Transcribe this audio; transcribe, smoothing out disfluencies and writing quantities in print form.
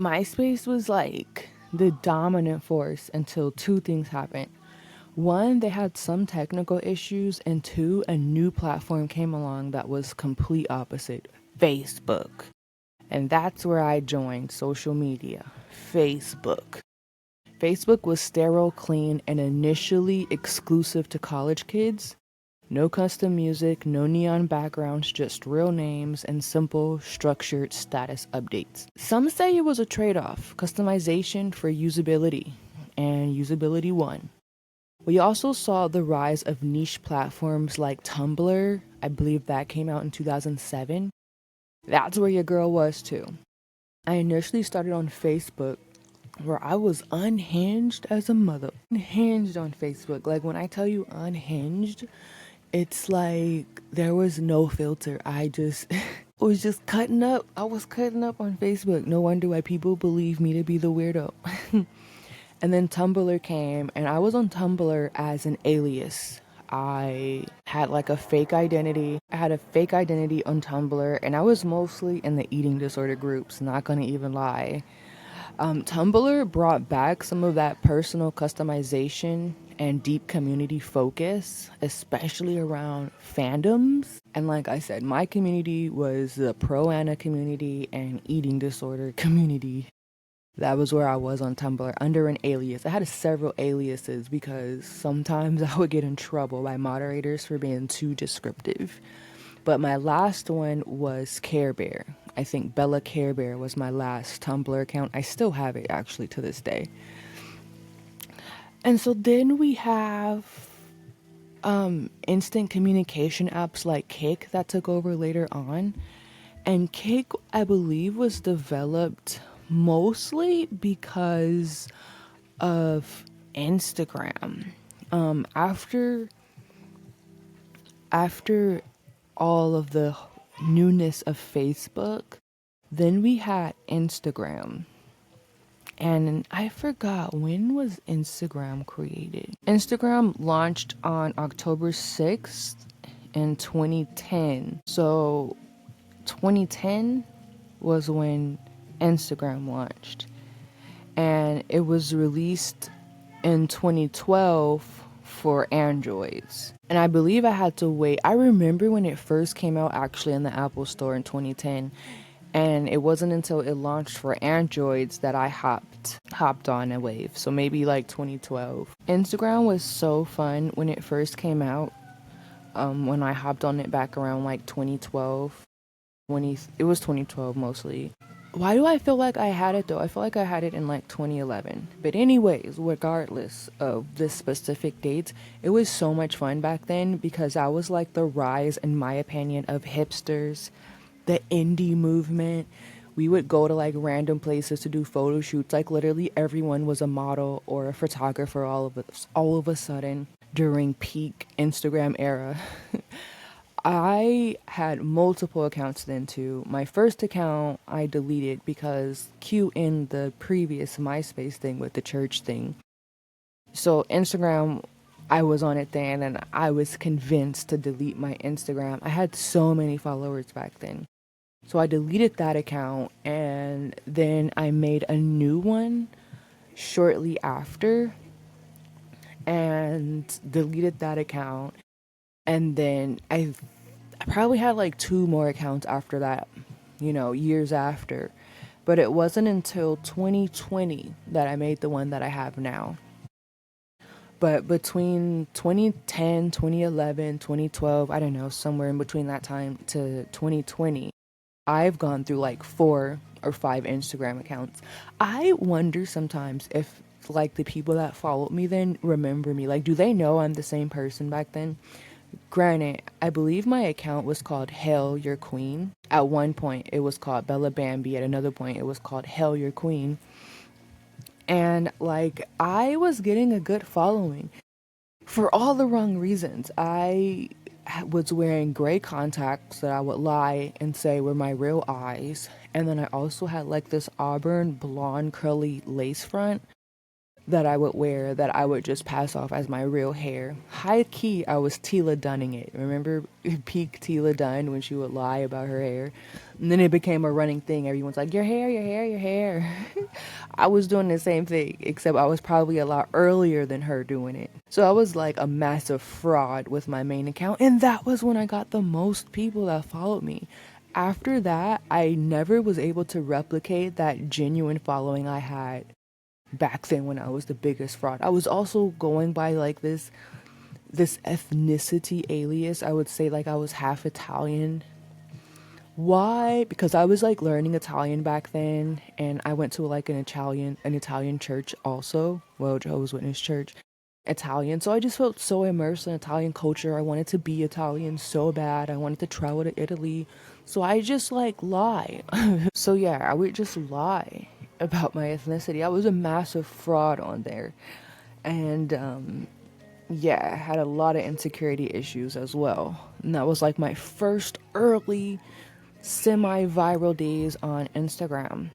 MySpace was like the dominant force until two things happened. One, they had some technical issues, and two, a new platform came along that was complete opposite, Facebook. And that's where I joined social media. Facebook. Facebook was sterile, clean, and initially exclusive to college kids. No custom music, no neon backgrounds, just real names and simple, structured status updates. Some say it was a trade off, customization for usability, and usability won. We also saw the rise of niche platforms like Tumblr. I believe that came out in 2007. That's where your girl was too. I initially started on Facebook where I was unhinged as a mother. Unhinged on Facebook. Like when I tell you unhinged, it's like there was no filter. I just was just cutting up. I was cutting up on Facebook. No wonder why people believe me to be the weirdo. And then Tumblr came, and I was on Tumblr as an alias. I had like a fake identity. I had a fake identity on Tumblr, and I was mostly in the eating disorder groups, not gonna even lie. Tumblr brought back some of that personal customization and deep community focus, especially around fandoms. And like I said, my community was the pro Anna community and eating disorder community. That was where I was on Tumblr under an alias. I had several aliases because sometimes I would get in trouble by moderators for being too descriptive. But my last one was Care Bear. I think Bella Care Bear was my last Tumblr account. I still have it actually to this day. And so then we have instant communication apps like Kik that took over later on. And Kik, I believe, was developed mostly because of Instagram. After all of the newness of Facebook, then we had Instagram. And I forgot, when was Instagram created? Instagram launched on October 6th in 2010. So 2010 was when Instagram launched. And it was released in 2012 for Androids. And I believe I had to wait. I remember when it first came out actually in the Apple Store in 2010. And it wasn't until it launched for Androids that I hopped on a wave. So maybe like 2012. Instagram was so fun when it first came out. When I hopped on it back around like 2012. It was 2012 mostly. Why do I feel like I had it though? I feel like I had it in like 2011. But anyways, regardless of the specific dates, it was so much fun back then because I was like the rise, in my opinion, of hipsters, the indie movement. We would go to like random places to do photo shoots. Like literally everyone was a model or a photographer all of a sudden during peak Instagram era. I had multiple accounts then too. My first account I deleted because cue in the previous MySpace thing with the church thing. So Instagram, I was on it then and I was convinced to delete my Instagram. I had so many followers back then. So I deleted that account and then I made a new one shortly after and deleted that account. And then I probably had like two more accounts after that, years after. But it wasn't until 2020 that I made the one that I have now. But between 2010, 2011, 2012, I don't know, somewhere in between that time to 2020, I've gone through like 4 or 5 Instagram accounts. I wonder sometimes if like the people that followed me then remember me. Like, do they know I'm the same person back then? Granted, I believe my account was called Hail Your Queen. At one point, it was called Bella Bambi. At another point, it was called Hail Your Queen. And, like, I was getting a good following for all the wrong reasons. I was wearing gray contacts that I would lie and say were my real eyes. And then I also had, like, this auburn blonde curly lace front that I would wear that I would just pass off as my real hair. High key, I was Tila Dunning it. Remember peak Tila Dunn when she would lie about her hair? And then it became a running thing. Everyone's like, your hair, your hair, your hair. I was doing the same thing, except I was probably a lot earlier than her doing it. So I was like a massive fraud with my main account. And that was when I got the most people that followed me. After that, I never was able to replicate that genuine following I had back then when I was the biggest fraud. I was also going by like this ethnicity alias. I would say like I was half Italian. Why? Because I was like learning Italian back then, and I went to like an Italian church also. Well, Jehovah's Witness church. Italian. So I just felt so immersed in Italian culture. I wanted to be Italian so bad. I wanted to travel to Italy. So I just like lie. So yeah, I would just lie about my ethnicity. I was a massive fraud on there. And yeah, I had a lot of insecurity issues as well. And that was like my first early semi-viral days on Instagram.